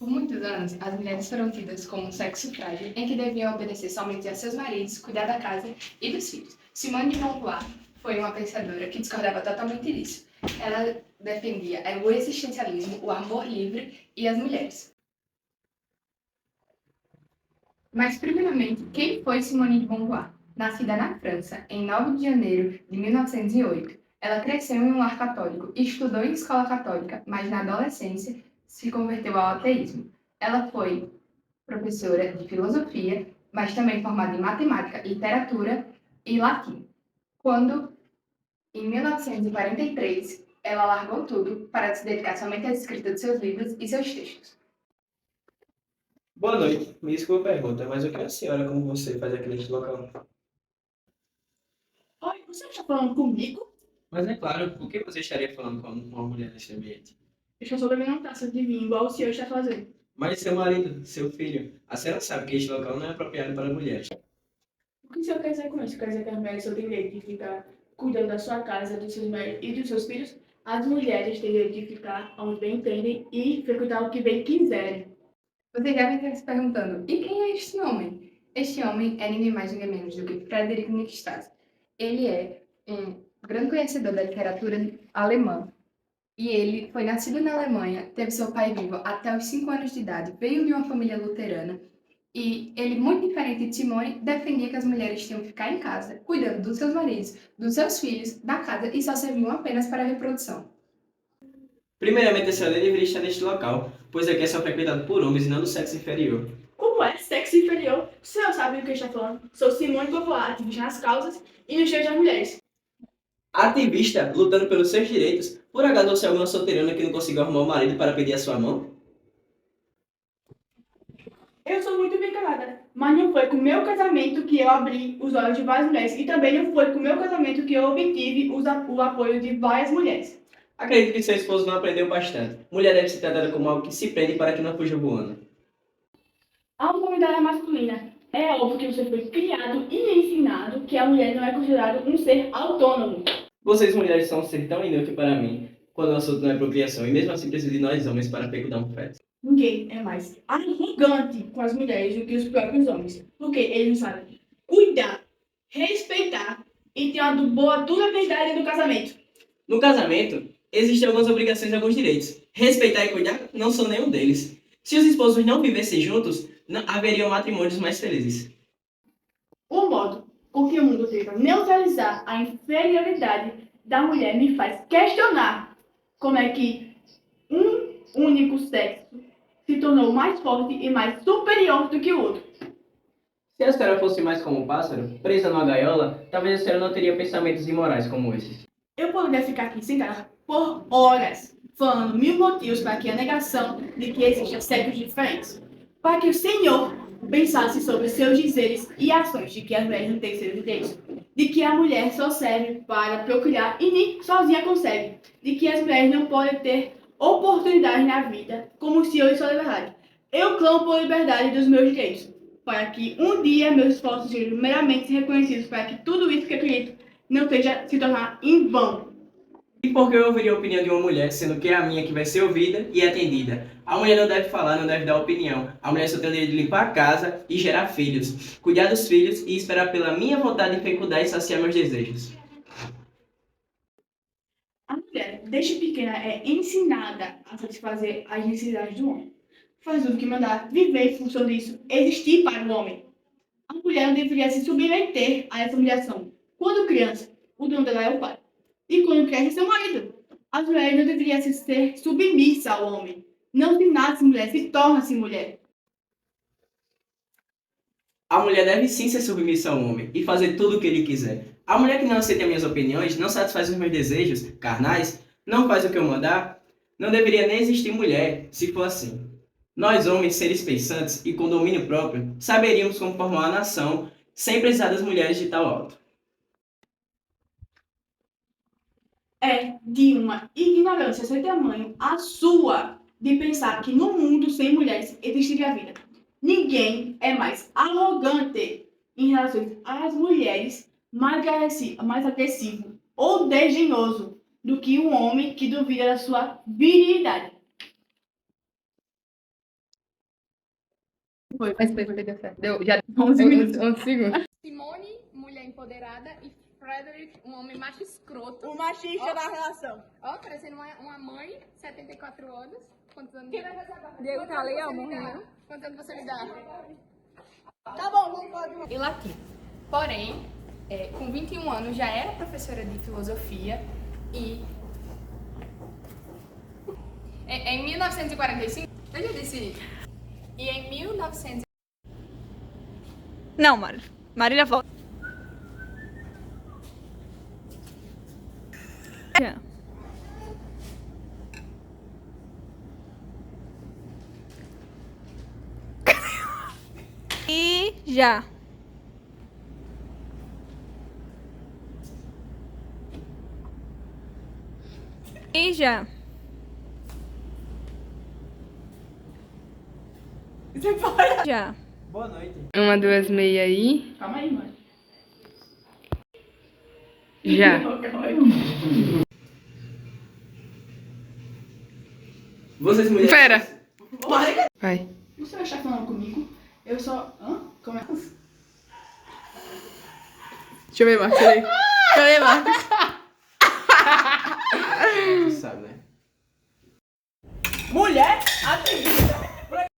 Por muitos anos, as mulheres foram tidas como um sexo frágil em que deviam obedecer somente a seus maridos, cuidar da casa e dos filhos. Simone de Beauvoir foi uma pensadora que discordava totalmente disso. Ela defendia o existencialismo, o amor livre e as mulheres. Mas, primeiramente, quem foi Simone de Beauvoir? Nascida na França em 9 de janeiro de 1908, ela cresceu em um lar católico e estudou em escola católica, mas na adolescência se converteu ao ateísmo. Ela foi professora de filosofia, mas também formada em matemática, literatura e latim. Quando, em 1943, ela largou tudo para se dedicar somente à escrita de seus livros e seus textos. Boa noite. Me desculpe a pergunta, mas o que a senhora, como você, faz aqui neste local? Oi, você está falando comigo? Mas é claro, por que você estaria falando com uma mulher neste ambiente? Eu estou só bebendo uma taça de vinho, igual o senhor está fazendo. Mas seu marido, seu filho, a senhora sabe que este local não é apropriado para mulheres. O que o senhor quer dizer com isso? Quer dizer que as mulheres só têm direito de ficar cuidando da sua casa, dos seus maridos e dos seus filhos? As mulheres têm direito de ficar onde bem entendem e frequentar o que bem quiserem. Vocês devem estar se perguntando, e quem é este homem? Este homem é ninguém mais, ninguém menos do que Frederic Nietzsche. Ele é um grande conhecedor da literatura alemã. E ele foi nascido na Alemanha, teve seu pai vivo até os 5 anos de idade, veio de uma família luterana. E ele, muito diferente de Simone, defendia que as mulheres tinham que ficar em casa, cuidando dos seus maridos, dos seus filhos, da casa e só serviam apenas para a reprodução. Primeiramente, a senhora deveria estar neste local, pois aqui é só frequentado por homens e não do sexo inferior. Como é sexo inferior? O senhor sabe do que está falando? Sou Simone de Beauvoir, ativista nas causas e nos direitos das mulheres. Ativista, lutando pelos seus direitos, por acaso você é alguma solteirona que não conseguiu arrumar um marido para pedir a sua mão? Eu sou muito bem casada, mas não foi com o meu casamento que eu abri os olhos de várias mulheres e também não foi com o meu casamento que eu obtive o apoio de várias mulheres. Acredito que seu esposo não aprendeu bastante. Mulher deve ser tratada como algo que se prende para que não fuja voando. A humanidade masculina. É óbvio que você foi criado e ensinado que a mulher não é considerada um ser autônomo. Vocês mulheres são um ser tão inútil para mim, quando o assunto não é procriação, e mesmo assim preciso de nós homens para fecundar um feto. Ninguém é mais arrogante com as mulheres do que os próprios homens, porque eles não sabem cuidar, respeitar e ter uma boa durabilidade do casamento. No casamento, existem algumas obrigações e alguns direitos. Respeitar e cuidar não são nenhum deles. Se os esposos não vivessem juntos, não haveriam matrimônios mais felizes. O modo com que o mundo tenta neutralizar a inferioridade da mulher me faz questionar como é que um único sexo se tornou mais forte e mais superior do que o outro. Se a senhora fosse mais como um pássaro, presa numa gaiola, talvez a senhora não teria pensamentos imorais como esses. Eu poderia ficar aqui sentada por horas, falando mil motivos para que a negação de que existem sexos diferentes, para que o Senhor pensasse sobre seus dizeres e ações de que as mulheres não têm seus direitos, de que a mulher só serve para procriar e nem sozinha consegue, de que as mulheres não podem ter oportunidades na vida como se eu sou liberdade. Eu clamo por liberdade dos meus direitos, para que um dia meus esforços sejam meramente reconhecidos, para que tudo isso que eu acredito não seja se tornar em vão. E por que eu ouviria a opinião de uma mulher, sendo que é a minha que vai ser ouvida e atendida? A mulher não deve falar, não deve dar opinião. A mulher só tem o direito de limpar a casa e gerar filhos, cuidar dos filhos e esperar pela minha vontade de fecundar e saciar meus desejos. A mulher, desde pequena, é ensinada a satisfazer as necessidades do homem. Faz tudo que mandar, viver em função disso, existir para o homem. A mulher não deveria se submeter a essa humilhação. Quando criança, o dono dela é o pai. E quando cresce, é seu marido. As mulheres não deveriam ser submissas ao homem. Não se nasce mulher, se torna-se mulher. A mulher deve sim ser submissa ao homem e fazer tudo o que ele quiser. A mulher que não aceita minhas opiniões, não satisfaz os meus desejos carnais, não faz o que eu mandar, não deveria nem existir mulher, se for assim. Nós, homens, seres pensantes e com domínio próprio, saberíamos como formar uma nação sem precisar das mulheres de tal alto. É de uma ignorância sem tamanho a sua de pensar que no mundo sem mulheres existiria vida. Ninguém é mais arrogante em relação às mulheres, mais agressivo ou desdenhoso do que um homem que duvida da sua virilidade. Foi. Mas foi, deu certo. Deu, já 11 minutos. 11 segundos. Simone, mulher empoderada, e Frederick, um homem macho escroto. O machista da relação. Ó, parecendo uma mãe, 74 anos. Quantos anos? Diego tá ali, ó, morrendo. Quantos anos você me dá? Tá bom, não pode. E latim. Porém, com 21 anos já era professora de filosofia e em 1945, eu já disse, e em 1900 Não, Mari. Marília, volta. Já. E já. E já. Você para. Já. Boa noite. Uma, duas, meia aí. Calma aí, mano. Já. Vocês mulheres... Pera. Olha, Vai. você vai estar falando comigo? Eu só... Hã? Como é? Deixa eu ver, Marcos. Deixa eu ver, Marcos. Tu sabe, né? Mulher ativista.